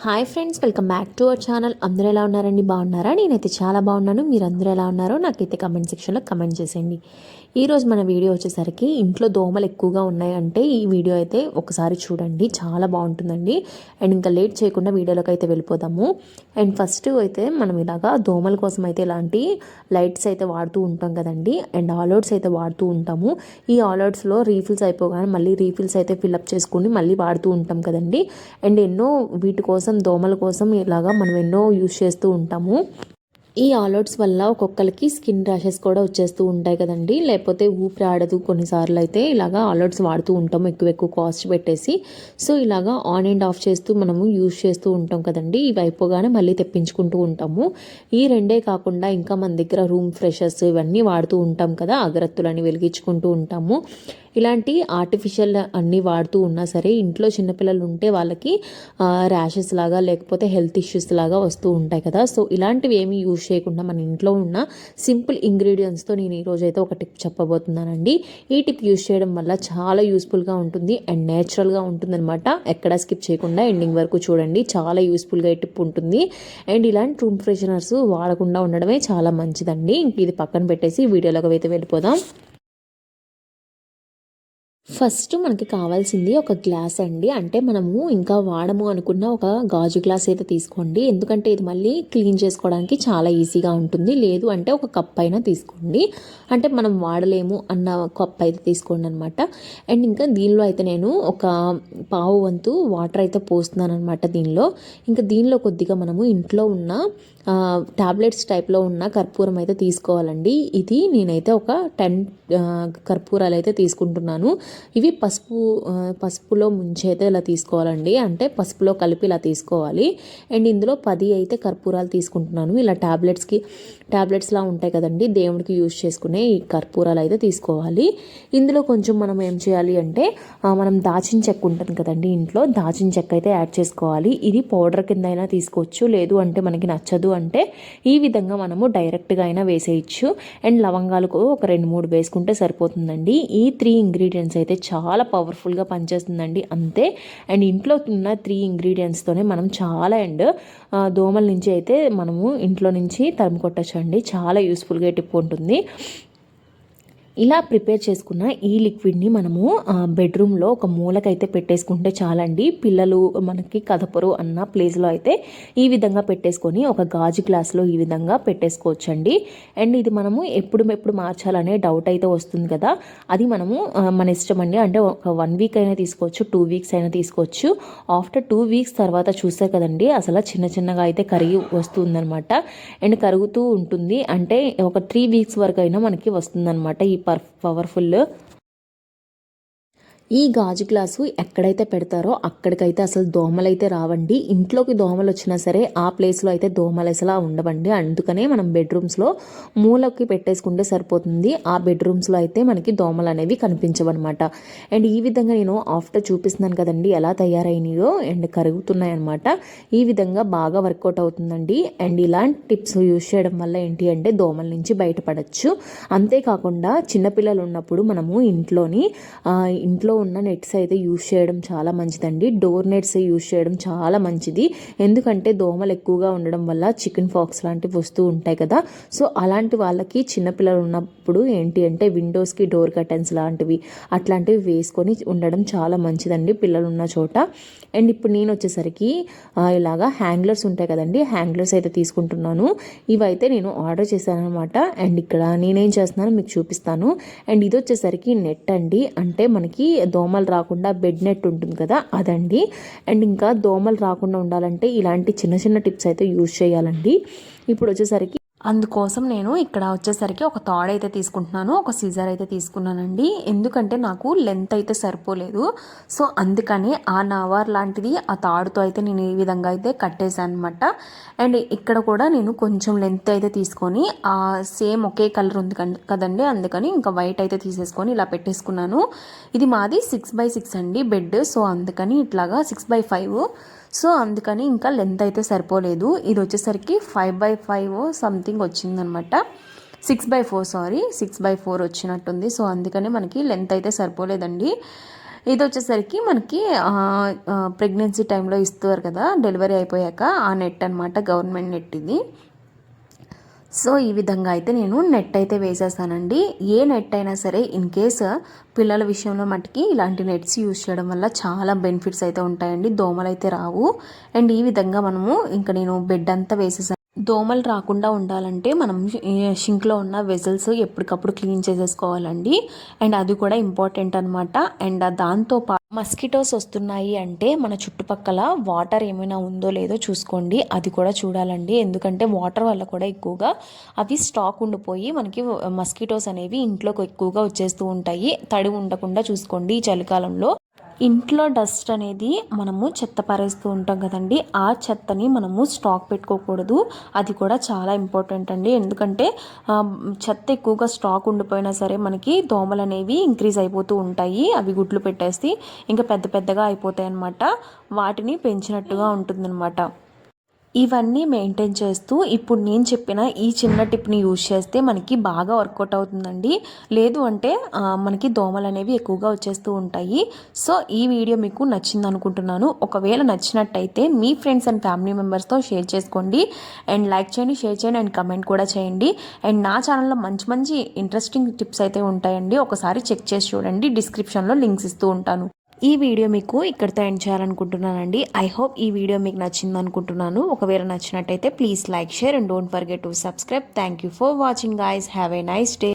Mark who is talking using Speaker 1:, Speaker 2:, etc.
Speaker 1: Hi friends, welcome back to our channel. అందరూ ఎలా ఉన్నారండి? బాగున్నారా? నేనైతే చాలా బాగున్నాను. మీరు అందరూ ఎలా ఉన్నారో నాకైతే కమెంట్ సెక్షన్లో కమెంట్ చేసేయండి. ఈరోజు మన వీడియో వచ్చేసరికి ఇంట్లో దోమలు ఎక్కువగా ఉన్నాయంటే ఈ వీడియో అయితే ఒకసారి చూడండి, చాలా బాగుంటుందండి. అండ్ ఇంకా లేట్ చేయకుండా వీడియోలోకి అయితే వెళ్ళిపోదాము. అండ్ ఫస్ట్ అయితే మనం ఇలాగా దోమల కోసం అయితే ఇలాంటి లైట్స్ అయితే వాడుతూ ఉంటాం కదండి. అండ్ ఆల్అవుట్స్ అయితే వాడుతూ ఉంటాము. ఈ ఆల్అవుట్స్లో రీఫిల్స్ అయిపోగానే మళ్ళీ రీఫిల్స్ అయితే ఫిల్అప్ చేసుకుని మళ్ళీ వాడుతూ ఉంటాం కదండి. అండ్ ఎన్నో వీటి కోసం దోమల కోసం ఇలాగా మనం ఎన్నో యూజ్ చేస్తూ ఉంటాము. ఈ ఆల్అవుట్స్ వల్ల ఒక్కొక్కరికి స్కిన్ ర్యాషెస్ కూడా వచ్చేస్తూ ఉంటాయి కదండి. లేకపోతే ఊపిరి ఆడదు. కొన్నిసార్లు అయితే ఇలాగా ఆల్అవుట్స్ వాడుతూ ఉంటాము ఎక్కువ కాస్ట్ పెట్టేసి. సో ఇలాగా ఆన్ అండ్ ఆఫ్ చేస్తూ మనము యూజ్ చేస్తూ ఉంటాం కదండి. ఇవి అయిపోగానే మళ్ళీ తెప్పించుకుంటూ ఉంటాము. ఈ రెండే కాకుండా ఇంకా మన దగ్గర రూమ్ ఫ్రెషర్స్ ఇవన్నీ వాడుతూ ఉంటాం కదా, అగరత్తులని వెలిగించుకుంటూ ఉంటాము. ఇలాంటి ఆర్టిఫిషియల్ అన్నీ వాడుతూ ఉన్నా సరే ఇంట్లో చిన్నపిల్లలు ఉంటే వాళ్ళకి ర్యాషెస్ లాగా లేకపోతే హెల్త్ ఇష్యూస్ లాగా వస్తూ ఉంటాయి కదా. సో ఇలాంటివి ఏమీ యూజ్ చేయకుండా మన ఇంట్లో ఉన్న సింపుల్ ఇంగ్రీడియంట్స్తో నేను ఈరోజు అయితే ఒక టిప్ చెప్పబోతున్నానండి. ఈ టిప్ యూజ్ చేయడం వల్ల చాలా యూస్ఫుల్గా ఉంటుంది అండ్ నేచురల్గా ఉంటుంది అనమాట. ఎక్కడ స్కిప్ చేయకుండా ఎండింగ్ వరకు చూడండి, చాలా యూస్ఫుల్గా ఈ టిప్ ఉంటుంది. అండ్ ఇలాంటి రూమ్ ఫ్రెషనర్స్ వాడకుండా ఉండడమే చాలా మంచిదండి. ఇంక ఇది పక్కన పెట్టేసి వీడియోలోకి అయితే వెళ్ళిపోదాం. ఫస్ట్ మనకి కావాల్సింది ఒక గ్లాస్ అండి. అంటే మనము ఇంకా వాడము అనుకున్న ఒక గాజు గ్లాస్ అయితే తీసుకోండి. ఎందుకంటే ఇది మళ్ళీ క్లీన్ చేసుకోవడానికి చాలా ఈజీగా ఉంటుంది. లేదు అంటే ఒక కప్ అయినా తీసుకోండి. అంటే మనం వాడలేము అన్న కప్ అయితే తీసుకోండి అనమాట. అండ్ ఇంకా దీనిలో అయితే నేను ఒక పావు వంతు వాటర్ అయితే పోస్తున్నాను అనమాట దీనిలో. ఇంకా దీనిలో కొద్దిగా మనము ఇంట్లో ఉన్న టాబ్లెట్స్ టైప్లో ఉన్న కర్పూరం అయితే తీసుకోవాలండి. ఇది నేనైతే ఒక 10 కర్పూరాలు అయితే తీసుకుంటున్నాను. ఇవి పసుపులో ముంచి అయితే ఇలా తీసుకోవాలండి. అంటే పసుపులో కలిపి ఇలా తీసుకోవాలి. అండ్ ఇందులో 10 అయితే కర్పూరాలు తీసుకుంటున్నాను. ఇలా టాబ్లెట్స్లా ఉంటాయి కదండి, దేవుడికి యూజ్ చేసుకునే ఈ కర్పూరాలు అయితే తీసుకోవాలి. ఇందులో కొంచెం మనం ఏం చేయాలి అంటే మనం దాచిన చెక్క ఉంటుంది కదండి, ఇంట్లో దాచిన చెక్క అయితే యాడ్ చేసుకోవాలి. ఇది పౌడర్ కింద అయినా తీసుకోవచ్చు. లేదు అంటే మనకి నచ్చదు అంటే ఈ విధంగా మనము డైరెక్ట్గా అయినా వేసేయచ్చు. అండ్ లవంగాలకు ఒక 2-3 వేసుకుంటే సరిపోతుందండి. ఈ 3 ఇంగ్రీడియంట్స్ అయితే చాలా పవర్ఫుల్గా పనిచేస్తుందండి అంతే. అండ్ ఇంట్లో ఉన్న 3 ఇంగ్రీడియంట్స్తోనే మనం చాలా దోమల నుంచి అయితే మనము ఇంట్లో నుంచి తరిమి కొట్టచ్చండి. చాలా యూస్ఫుల్గా టిప్ ఉంటుంది. ఇలా ప్రిపేర్ చేసుకున్న ఈ లిక్విడ్ని మనము బెడ్రూమ్లో ఒక మూలకైతే పెట్టేసుకుంటే చాలండి. పిల్లలు మనకి కదపరు అన్న ప్లేస్లో అయితే ఈ విధంగా పెట్టేసుకొని ఒక గాజు గ్లాస్లో ఈ విధంగా పెట్టేసుకోవచ్చండి. అండ్ ఇది మనము ఎప్పుడు మార్చాలనే డౌట్ అయితే వస్తుంది కదా, అది మనము మన ఇష్టం అండి. అంటే ఒక 1 వీక్ అయినా తీసుకోవచ్చు, 2 వీక్స్ అయినా తీసుకోవచ్చు. ఆఫ్టర్ 2 వీక్స్ తర్వాత చూస్తే కదండి అసలు చిన్నగా అయితే కరిగి వస్తుందన్నమాట. అండ్ కరుగుతూ ఉంటుంది. అంటే ఒక 3 వీక్స్ వరకు అయినా మనకి వస్తుందన్నమాట ఈ పవర్ఫుల్. ఈ గాజు గ్లాసు ఎక్కడైతే పెడతారో అక్కడికైతే అసలు దోమలు అయితే రావండి. ఇంట్లోకి దోమలు వచ్చినా సరే ఆ ప్లేస్లో అయితే దోమలు అసలు ఉండవండి. అందుకనే మనం బెడ్రూమ్స్లో మూలకి పెట్టేసుకుంటే సరిపోతుంది. ఆ బెడ్రూమ్స్లో అయితే మనకి దోమలు అనేవి కనిపించవన్నమాట. అండ్ ఈ విధంగా నేను ఆఫ్టర్ చూపిస్తున్నాను కదండి ఎలా తయారైనాయో అండ్ కరుగుతున్నాయి అనమాట. ఈ విధంగా బాగా వర్కౌట్ అవుతుందండి. అండ్ ఇలాంటి టిప్స్ యూజ్ చేయడం వల్ల ఏంటి అంటే దోమల నుంచి బయటపడచ్చు. అంతేకాకుండా చిన్నపిల్లలు ఉన్నప్పుడు మనము ఇంట్లో ఉన్న నెట్స్ అయితే యూజ్ చేయడం చాలా మంచిదండి. డోర్ నెట్స్ యూజ్ చేయడం చాలా మంచిది. ఎందుకంటే దోమలు ఎక్కువగా ఉండడం వల్ల చికెన్ పాక్స్ లాంటివి వస్తూ ఉంటాయి కదా. సో అలాంటి వాళ్ళకి చిన్నపిల్లలు ఉన్నప్పుడు ఏంటి అంటే విండోస్కి డోర్ కర్టెన్స్ లాంటివి అట్లాంటివి వేసుకొని ఉండడం చాలా మంచిదండి పిల్లలు ఉన్న చోట. అండ్ ఇప్పుడు నేను వచ్చేసరికి ఇలాగా హ్యాంగ్లర్స్ ఉంటాయి కదండి, హ్యాంగ్లర్స్ అయితే తీసుకుంటున్నాను. ఇవైతే నేను ఆర్డర్ చేశాను అనమాట. అండ్ ఇక్కడ నేనేం చేస్తున్నానో మీకు చూపిస్తాను. అండ్ ఇది వచ్చేసరికి నెట్ అండి. అంటే మనకి దోమలు రాకుండా బెడ్ నెట్ ఉంటుంది కదా అదండి. అండ్ ఇంకా దోమలు రాకుండా ఉండాలంటే ఇలాంటి చిన్న టిప్స్ అయితే యూజ్ చేయాలండి. ఇప్పుడు వచ్చేసరికి అందుకోసం నేను ఇక్కడ వచ్చేసరికి ఒక తాడు అయితే తీసుకుంటున్నాను, ఒక సీజర్ అయితే తీసుకున్నానండి. ఎందుకంటే నాకు లెంత్ అయితే సరిపోలేదు. సో అందుకని ఆ నవార్ లాంటిది ఆ తాడుతో అయితే నేను ఈ విధంగా అయితే కట్టేశాను అనమాట. అండ్ ఇక్కడ కూడా నేను కొంచెం లెంత్ అయితే తీసుకొని సేమ్ ఒకే కలర్ ఉంది కదండి, అందుకని ఇంకా వైట్ అయితే తీసేసుకొని ఇలా పెట్టేసుకున్నాను. ఇది మాది 6x6 అండి బెడ్. సో అందుకని ఇట్లాగా 6x5. సో అందుకని ఇంకా లెంత్ అయితే సరిపోలేదు. ఇది వచ్చేసరికి 5x5 సంథింగ్ వచ్చిందనమాట. 6x4 వచ్చినట్టుంది. సో అందుకని మనకి లెంత్ అయితే సరిపోలేదండి. ఇది వచ్చేసరికి మనకి ప్రెగ్నెన్సీ టైంలో ఇస్తారు కదా, డెలివరీ అయిపోయాక ఆ నెట్ అనమాట, గవర్నమెంట్ నెట్ ఇది. సో ఈ విధంగా అయితే నేను నెట్ అయితే వేసేస్తానండి. ఏ నెట్ అయినా సరే ఇన్ కేస్ పిల్లల విషయంలో మట్టుకి ఇలాంటి నెట్స్ యూజ్ చేయడం వల్ల చాలా బెనిఫిట్స్ అయితే ఉంటాయండి, దోమలు అయితే రావు. అండ్ ఈ విధంగా మనము ఇంకా నేను బెడ్ అంతా వేసేసాను. దోమలు రాకుండా ఉండాలంటే మనం షింక్లో ఉన్న వెజల్స్ ఎప్పటికప్పుడు క్లీన్ చేసేసుకోవాలండి. అండ్ అది కూడా ఇంపార్టెంట్ అనమాట. అండ్ దాంతో మస్కిటోస్ వస్తున్నాయి అంటే మన చుట్టుపక్కల వాటర్ ఏమైనా ఉందో లేదో చూసుకోండి, అది కూడా చూడాలండి. ఎందుకంటే వాటర్ వల్ల కూడా ఎక్కువగా అవి స్టాక్ ఉండిపోయి మనకి మస్కిటోస్ అనేవి ఇంట్లోకి ఎక్కువగా వచ్చేస్తూ ఉంటాయి. తడి ఉండకుండా చూసుకోండి ఈ చలికాలంలో. ఇంట్లో డస్ట్ అనేది మనము చెత్త పారేస్తూ ఉంటాం కదండి, ఆ చెత్తని మనము స్టాక్ పెట్టుకోకూడదు. అది కూడా చాలా ఇంపార్టెంట్ అండి. ఎందుకంటే చెత్త ఎక్కువగా స్టాక్ ఉండిపోయినా సరే మనకి దోమలు అనేవి ఇంక్రీజ్ అయిపోతూ ఉంటాయి. అవి గుడ్లు పెట్టేసి ఇంకా పెద్ద పెద్దగా అయిపోతాయి అన్నమాట. వాటిని పెంచినట్టుగా ఉంటుందన్నమాట. ఇవన్నీ మెయింటైన్ చేస్తూ ఇప్పుడు నేను చెప్పిన ఈ చిన్న టిప్ని యూజ్ చేస్తే మనకి బాగా వర్కౌట్ అవుతుందండి. లేదు అంటే మనకి దోమలు అనేవి ఎక్కువగా వచ్చేస్తూ ఉంటాయి. సో ఈ వీడియో మీకు నచ్చింది అనుకుంటున్నాను. ఒకవేళ నచ్చినట్టయితే మీ ఫ్రెండ్స్ అండ్ ఫ్యామిలీ మెంబర్స్తో షేర్ చేసుకోండి. అండ్ లైక్ చేయండి, షేర్ చేయండి అండ్ కమెంట్ కూడా చేయండి. అండ్ నా ఛానల్లో మంచి మంచి ఇంట్రెస్టింగ్ టిప్స్ అయితే ఉంటాయండి, ఒకసారి చెక్ చేసి చూడండి. డిస్క్రిప్షన్లో లింక్స్ ఇస్తూ ఉంటాను. ఈ వీడియో మీకు ఇక్కడితో ఎండ్ చేయాలనుకుంటున్నానండి. ఐ హోప్ ఈ వీడియో మీకు నచ్చింది అనుకుంటున్నాను. ఒకవేళ నచ్చినట్టయితే please like, share and don't forget to subscribe. Thank you for watching guys. Have a nice day.